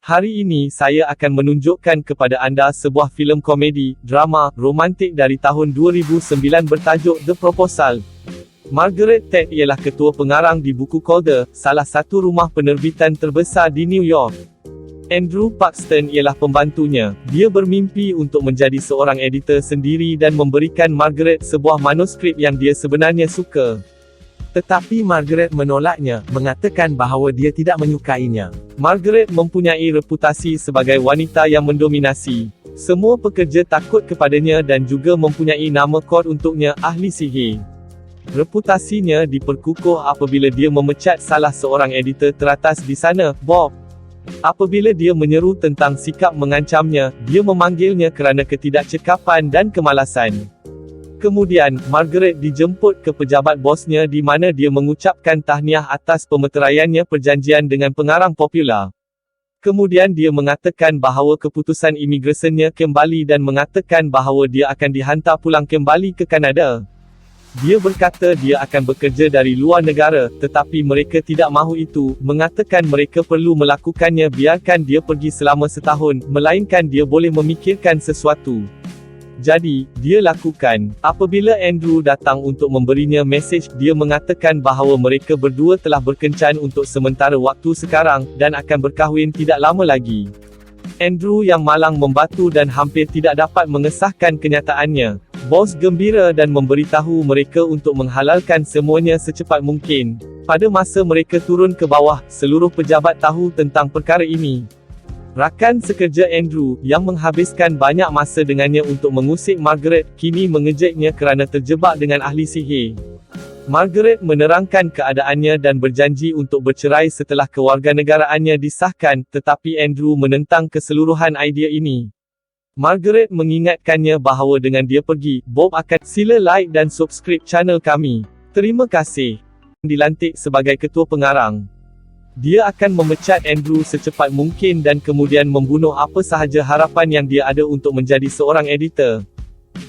Hari ini saya akan menunjukkan kepada anda sebuah filem komedi, drama, romantik dari tahun 2009 bertajuk The Proposal. Margaret Ted ialah ketua pengarang di buku Calder, salah satu rumah penerbitan terbesar di New York. Andrew Paxton ialah pembantunya. Dia bermimpi untuk menjadi seorang editor sendiri dan memberikan Margaret sebuah manuskrip yang dia sebenarnya suka. Tetapi Margaret menolaknya, mengatakan bahawa dia tidak menyukainya. Margaret mempunyai reputasi sebagai wanita yang mendominasi. Semua pekerja takut kepadanya dan juga mempunyai nama kod untuknya, ahli sihir. Reputasinya diperkukuh apabila dia memecat salah seorang editor teratas di sana, Bob. Apabila dia menyeru tentang sikap mengancamnya, dia memanggilnya kerana ketidakcekapan dan kemalasan. Kemudian, Margaret dijemput ke pejabat bosnya di mana dia mengucapkan tahniah atas pemeteraiannya perjanjian dengan pengarang popular. Kemudian dia mengatakan bahawa keputusan imigresinya kembali dan mengatakan bahawa dia akan dihantar pulang kembali ke Kanada. Dia berkata dia akan bekerja dari luar negara, tetapi mereka tidak mahu itu, mengatakan mereka perlu melakukannya biarkan dia pergi selama setahun, melainkan dia boleh memikirkan sesuatu. Jadi, dia lakukan. Apabila Andrew datang untuk memberinya mesej, dia mengatakan bahawa mereka berdua telah berkencan untuk sementara waktu sekarang, dan akan berkahwin tidak lama lagi. Andrew yang malang membatu dan hampir tidak dapat mengesahkan kenyataannya. Bos gembira dan memberitahu mereka untuk menghalalkan semuanya secepat mungkin. Pada masa mereka turun ke bawah, seluruh pejabat tahu tentang perkara ini. Rakan sekerja Andrew, yang menghabiskan banyak masa dengannya untuk mengusik Margaret, kini mengejeknya kerana terjebak dengan ahli sihir. Margaret menerangkan keadaannya dan berjanji untuk bercerai setelah kewarganegaraannya disahkan, tetapi Andrew menentang keseluruhan idea ini. Margaret mengingatkannya bahawa dengan dia pergi, Bob akan. Sila like dan subscribe channel kami. Terima kasih. Dilantik sebagai ketua pengarang. Dia akan memecat Andrew secepat mungkin dan kemudian membunuh apa sahaja harapan yang dia ada untuk menjadi seorang editor.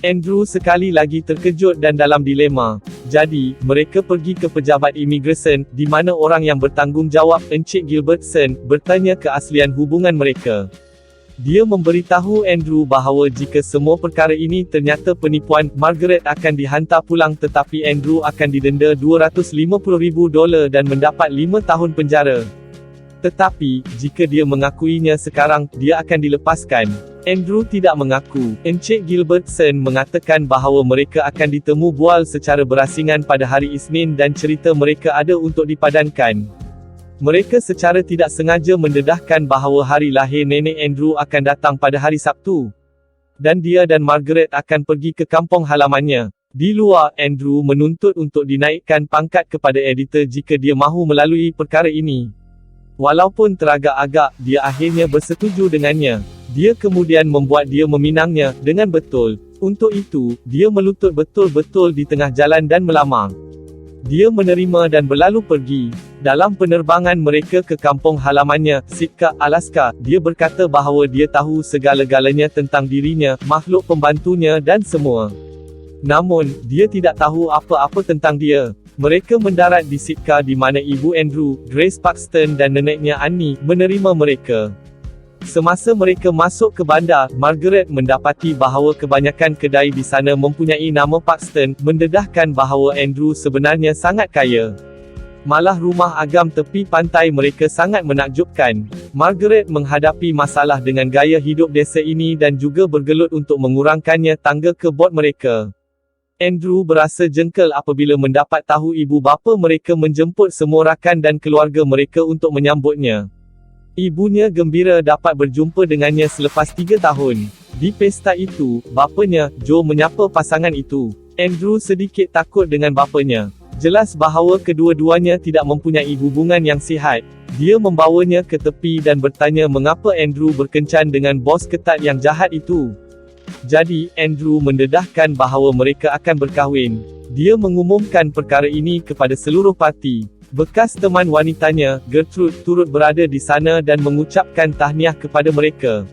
Andrew sekali lagi terkejut dan dalam dilema. Jadi, mereka pergi ke pejabat imigresen, di mana orang yang bertanggungjawab, Encik Gilbertson, bertanya keaslian hubungan mereka. Dia memberitahu Andrew bahawa jika semua perkara ini ternyata penipuan, Margaret akan dihantar pulang tetapi Andrew akan didenda $250,000 dan mendapat 5 tahun penjara. Tetapi, jika dia mengakuinya sekarang, dia akan dilepaskan. Andrew tidak mengaku. Encik Gilbertson mengatakan bahawa mereka akan ditemu bual secara berasingan pada hari Isnin dan cerita mereka ada untuk dipadankan. Mereka secara tidak sengaja mendedahkan bahawa hari lahir nenek Andrew akan datang pada hari Sabtu. Dan dia dan Margaret akan pergi ke kampung halamannya. Di luar, Andrew menuntut untuk dinaikkan pangkat kepada editor jika dia mahu melalui perkara ini. Walaupun teragak-agak, dia akhirnya bersetuju dengannya. Dia kemudian membuat dia meminangnya, dengan betul. Untuk itu, dia melutut betul-betul di tengah jalan dan melamar. Dia menerima dan berlalu pergi. Dalam penerbangan mereka ke kampung halamannya, Sitka, Alaska, dia berkata bahawa dia tahu segala-galanya tentang dirinya, makhluk pembantunya dan semua. Namun, dia tidak tahu apa-apa tentang dia. Mereka mendarat di Sitka di mana ibu Andrew, Grace Paxton dan neneknya Annie, menerima mereka. Semasa mereka masuk ke bandar, Margaret mendapati bahawa kebanyakan kedai di sana mempunyai nama Paxton, mendedahkan bahawa Andrew sebenarnya sangat kaya. Malah rumah agam tepi pantai mereka sangat menakjubkan. Margaret menghadapi masalah dengan gaya hidup desa ini dan juga bergelut untuk mengurangkannya tangga ke bot mereka. Andrew berasa jengkel apabila mendapat tahu ibu bapa mereka menjemput semua rakan dan keluarga mereka untuk menyambutnya. Ibunya gembira dapat berjumpa dengannya selepas 3 tahun. Di pesta itu, bapanya, Joe menyapa pasangan itu. Andrew sedikit takut dengan bapanya. Jelas bahawa kedua-duanya tidak mempunyai hubungan yang sihat. Dia membawanya ke tepi dan bertanya mengapa Andrew berkencan dengan bos ketat yang jahat itu. Jadi, Andrew mendedahkan bahawa mereka akan berkahwin. Dia mengumumkan perkara ini kepada seluruh parti. Bekas teman wanitanya, Gertrude, turut berada di sana dan mengucapkan tahniah kepada mereka.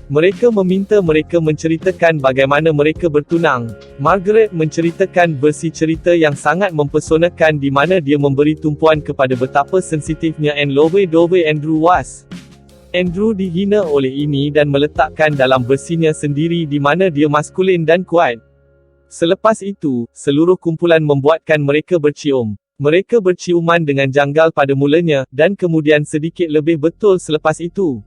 Mereka meminta mereka menceritakan bagaimana mereka bertunang. Margaret menceritakan versi cerita yang sangat mempesonakan di mana dia memberi tumpuan kepada betapa sensitifnya and lobe-dobe Andrew was. Andrew dihina oleh ini dan meletakkan dalam versinya sendiri di mana dia maskulin dan kuat. Selepas itu, seluruh kumpulan membuatkan mereka bercium. Mereka berciuman dengan janggal pada mulanya, dan kemudian sedikit lebih betul selepas itu.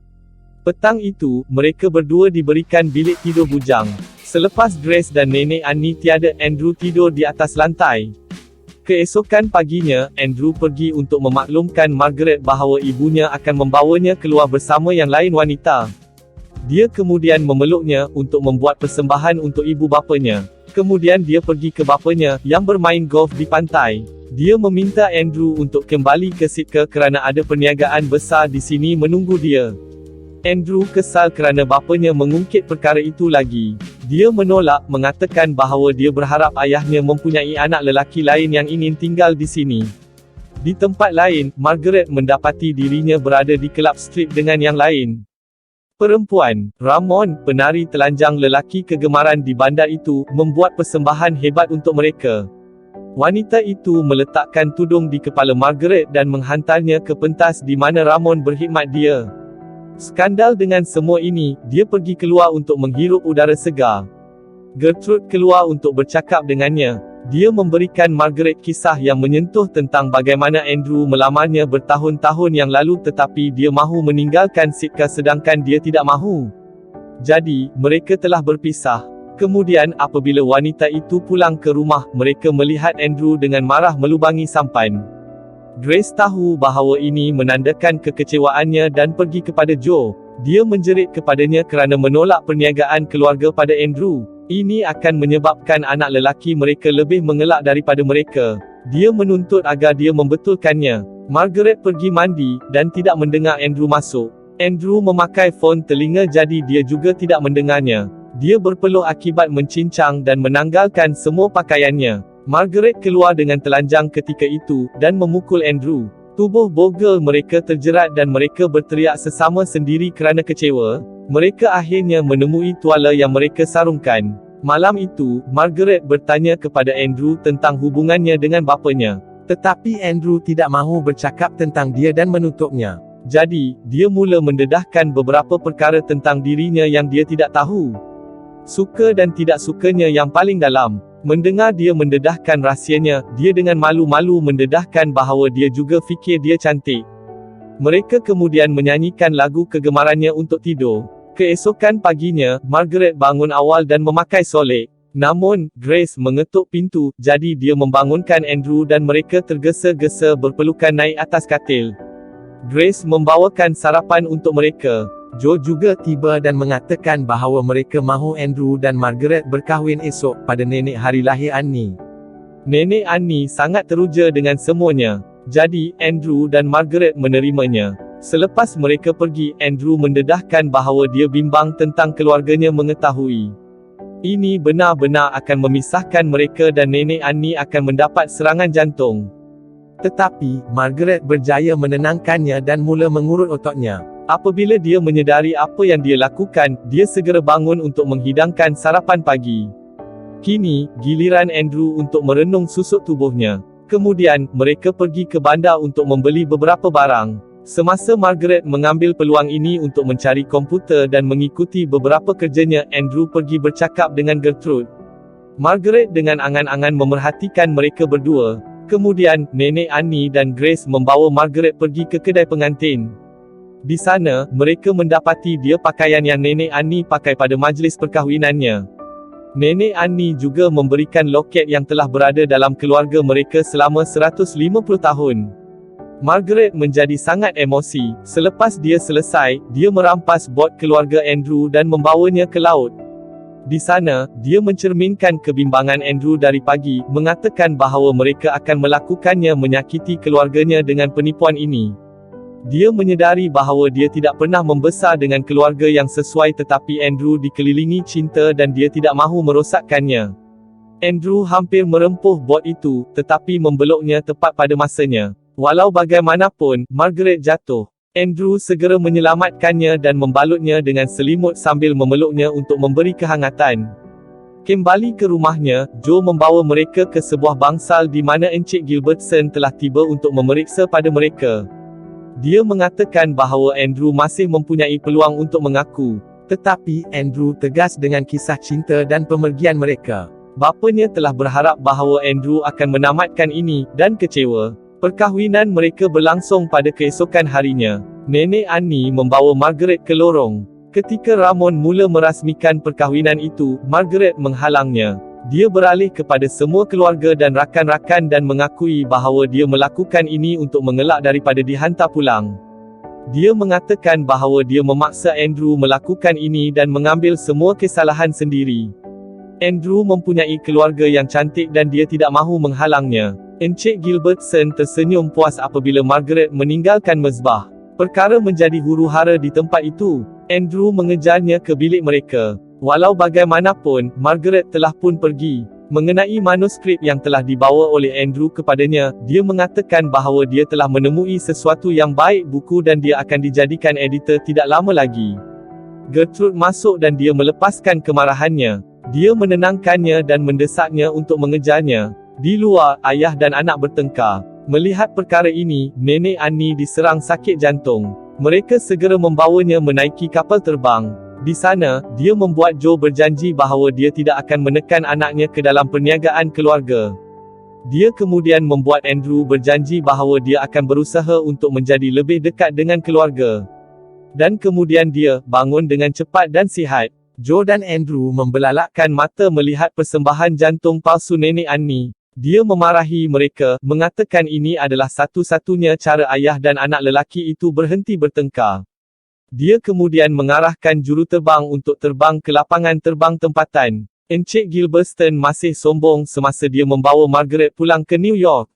Petang itu, mereka berdua diberikan bilik tidur bujang. Selepas Grace dan Nenek Annie tiada, Andrew tidur di atas lantai. Keesokan paginya, Andrew pergi untuk memaklumkan Margaret bahawa ibunya akan membawanya keluar bersama yang lain wanita. Dia kemudian memeluknya, untuk membuat persembahan untuk ibu bapanya. Kemudian dia pergi ke bapanya, yang bermain golf di pantai. Dia meminta Andrew untuk kembali ke Sitka kerana ada perniagaan besar di sini menunggu dia. Andrew kesal kerana bapanya mengungkit perkara itu lagi. Dia menolak, mengatakan bahawa dia berharap ayahnya mempunyai anak lelaki lain yang ingin tinggal di sini. Di tempat lain, Margaret mendapati dirinya berada di kelab strip dengan yang lain. Perempuan, Ramon, penari telanjang lelaki kegemaran di bandar itu, membuat persembahan hebat untuk mereka. Wanita itu meletakkan tudung di kepala Margaret dan menghantarnya ke pentas di mana Ramon berkhidmat dia. Skandal dengan semua ini, dia pergi keluar untuk menghirup udara segar. Gertrude keluar untuk bercakap dengannya. Dia memberikan Margaret kisah yang menyentuh tentang bagaimana Andrew melamarnya bertahun-tahun yang lalu tetapi dia mahu meninggalkan Sitka sedangkan dia tidak mahu. Jadi, mereka telah berpisah. Kemudian, apabila wanita itu pulang ke rumah, mereka melihat Andrew dengan marah melubangi sampan. Grace tahu bahawa ini menandakan kekecewaannya dan pergi kepada Joe. Dia menjerit kepadanya kerana menolak perniagaan keluarga pada Andrew. Ini akan menyebabkan anak lelaki mereka lebih mengelak daripada mereka. Dia menuntut agar dia membetulkannya. Margaret pergi mandi, dan tidak mendengar Andrew masuk. Andrew memakai fon telinga jadi dia juga tidak mendengarnya. Dia berpeluh akibat mencincang dan menanggalkan semua pakaiannya. Margaret keluar dengan telanjang ketika itu, dan memukul Andrew. Tubuh bogel mereka terjerat dan mereka berteriak sesama sendiri kerana kecewa. Mereka akhirnya menemui tuala yang mereka sarungkan. Malam itu, Margaret bertanya kepada Andrew tentang hubungannya dengan bapanya. Tetapi Andrew tidak mahu bercakap tentang dia dan menutupnya. Jadi, dia mula mendedahkan beberapa perkara tentang dirinya yang dia tidak tahu. Suka dan tidak sukanya yang paling dalam. Mendengar dia mendedahkan rahsianya, dia dengan malu-malu mendedahkan bahawa dia juga fikir dia cantik. Mereka kemudian menyanyikan lagu kegemarannya untuk tidur. Keesokan paginya, Margaret bangun awal dan memakai solek. Namun, Grace mengetuk pintu, jadi dia membangunkan Andrew dan mereka tergesa-gesa berpelukan naik atas katil. Grace membawakan sarapan untuk mereka. Joe juga tiba dan mengatakan bahawa mereka mahu Andrew dan Margaret berkahwin esok, pada nenek hari lahir Annie. Nenek Annie sangat teruja dengan semuanya. Jadi, Andrew dan Margaret menerimanya. Selepas mereka pergi, Andrew mendedahkan bahawa dia bimbang tentang keluarganya mengetahui. Ini benar-benar akan memisahkan mereka dan Nenek Annie akan mendapat serangan jantung. Tetapi, Margaret berjaya menenangkannya dan mula mengurut otaknya. Apabila dia menyedari apa yang dia lakukan, dia segera bangun untuk menghidangkan sarapan pagi. Kini, giliran Andrew untuk merenung susuk tubuhnya. Kemudian, mereka pergi ke bandar untuk membeli beberapa barang. Semasa Margaret mengambil peluang ini untuk mencari komputer dan mengikuti beberapa kerjanya, Andrew pergi bercakap dengan Gertrude. Margaret dengan angan-angan memerhatikan mereka berdua. Kemudian, Nenek Annie dan Grace membawa Margaret pergi ke kedai pengantin. Di sana, mereka mendapati dia pakaian yang Nenek Annie pakai pada majlis perkahwinannya. Nenek Annie juga memberikan loket yang telah berada dalam keluarga mereka selama 150 tahun. Margaret menjadi sangat emosi. Selepas dia selesai, dia merampas bot keluarga Andrew dan membawanya ke laut. Di sana, dia mencerminkan kebimbangan Andrew dari pagi, mengatakan bahawa mereka akan melakukannya menyakiti keluarganya dengan penipuan ini. Dia menyedari bahawa dia tidak pernah membesar dengan keluarga yang sesuai tetapi Andrew dikelilingi cinta dan dia tidak mahu merosakkannya. Andrew hampir merempuh bot itu, tetapi membeloknya tepat pada masanya. Walau bagaimanapun, Margaret jatuh. Andrew segera menyelamatkannya dan membalutnya dengan selimut sambil memeluknya untuk memberi kehangatan. Kembali ke rumahnya, Joe membawa mereka ke sebuah bangsal di mana Encik Gilbertson telah tiba untuk memeriksa pada mereka. Dia mengatakan bahawa Andrew masih mempunyai peluang untuk mengaku. Tetapi Andrew tegas dengan kisah cinta dan pemergian mereka. Bapanya telah berharap bahawa Andrew akan menamatkan ini, dan kecewa. Perkahwinan mereka berlangsung pada keesokan harinya. Nenek Annie membawa Margaret ke lorong. Ketika Ramon mula merasmikan perkahwinan itu, Margaret menghalangnya. Dia beralih kepada semua keluarga dan rakan-rakan dan mengakui bahawa dia melakukan ini untuk mengelak daripada dihantar pulang. Dia mengatakan bahawa dia memaksa Andrew melakukan ini dan mengambil semua kesalahan sendiri. Andrew mempunyai keluarga yang cantik dan dia tidak mahu menghalangnya. Encik Gilbertson tersenyum puas apabila Margaret meninggalkan mezbah. Perkara menjadi huru-hara di tempat itu. Andrew mengejarnya ke bilik mereka. Walau bagaimanapun, Margaret telah pun pergi. Mengenai manuskrip yang telah dibawa oleh Andrew kepadanya, dia mengatakan bahawa dia telah menemui sesuatu yang baik buku dan dia akan dijadikan editor tidak lama lagi. Gertrude masuk dan dia melepaskan kemarahannya. Dia menenangkannya dan mendesaknya untuk mengejarnya. Di luar, ayah dan anak bertengkar. Melihat perkara ini, Nenek Annie diserang sakit jantung. Mereka segera membawanya menaiki kapal terbang. Di sana, dia membuat Joe berjanji bahawa dia tidak akan menekan anaknya ke dalam perniagaan keluarga. Dia kemudian membuat Andrew berjanji bahawa dia akan berusaha untuk menjadi lebih dekat dengan keluarga. Dan kemudian dia bangun dengan cepat dan sihat. Joe dan Andrew Membelalakkan mata melihat persembahan jantung palsu Nenek Annie. Dia memarahi mereka, mengatakan ini adalah satu-satunya cara ayah dan anak lelaki itu berhenti bertengkar. Dia kemudian mengarahkan juruterbang untuk terbang ke lapangan terbang tempatan. Encik Gilbertson masih sombong semasa dia membawa Margaret pulang ke New York.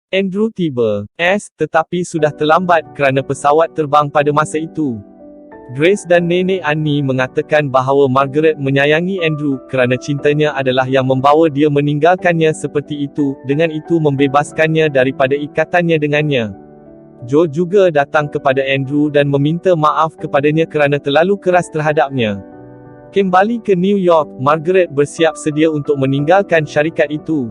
Andrew tiba, tetapi sudah terlambat kerana pesawat terbang pada masa itu. Grace dan Nenek Annie mengatakan bahawa Margaret menyayangi Andrew kerana cintanya adalah yang membawa dia meninggalkannya seperti itu, dengan itu membebaskannya daripada ikatannya dengannya. Joe juga datang kepada Andrew dan meminta maaf kepadanya kerana terlalu keras terhadapnya. Kembali ke New York, Margaret bersiap sedia untuk meninggalkan syarikat itu.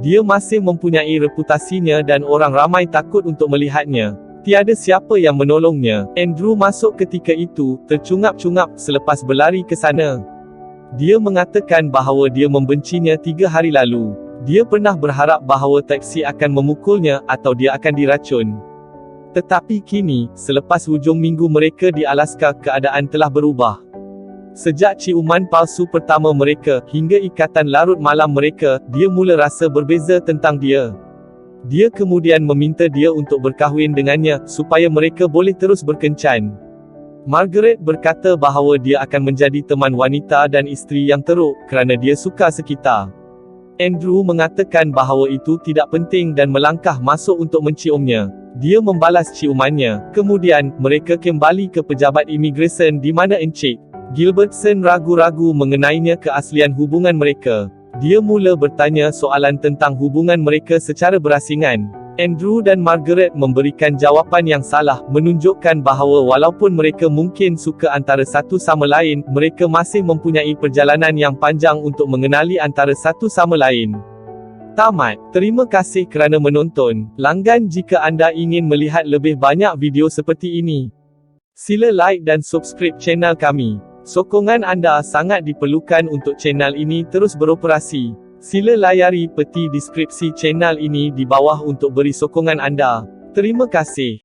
Dia masih mempunyai reputasinya dan orang ramai takut untuk melihatnya. Tiada siapa yang menolongnya. Andrew masuk ketika itu, tercungap-cungap selepas berlari ke sana. Dia mengatakan bahawa dia membencinya 3 hari lalu. Dia pernah berharap bahawa taksi akan memukulnya, atau dia akan diracun. Tetapi kini, selepas hujung minggu mereka di Alaska, keadaan telah berubah. Sejak ciuman palsu pertama mereka, hingga ikatan larut malam mereka, dia mula rasa berbeza tentang dia. Dia kemudian meminta dia untuk berkahwin dengannya, supaya mereka boleh terus berkencan. Margaret berkata bahawa dia akan menjadi teman wanita dan isteri yang teruk, kerana dia suka sekitar. Andrew mengatakan bahawa itu tidak penting dan melangkah masuk untuk menciumnya. Dia membalas ciumannya. Kemudian, mereka kembali ke pejabat imigresen di mana Encik Gilbertson ragu-ragu mengenainya keaslian hubungan mereka. Dia mula bertanya soalan tentang hubungan mereka secara berasingan. Andrew dan Margaret memberikan jawapan yang salah, menunjukkan bahawa walaupun mereka mungkin suka antara satu sama lain, mereka masih mempunyai perjalanan yang panjang untuk mengenali antara satu sama lain. Tamat. Terima kasih kerana menonton. Langgan jika anda ingin melihat lebih banyak video seperti ini. Sila like dan subscribe channel kami. Sokongan anda sangat diperlukan untuk channel ini terus beroperasi. Sila layari peti deskripsi channel ini di bawah untuk beri sokongan anda. Terima kasih.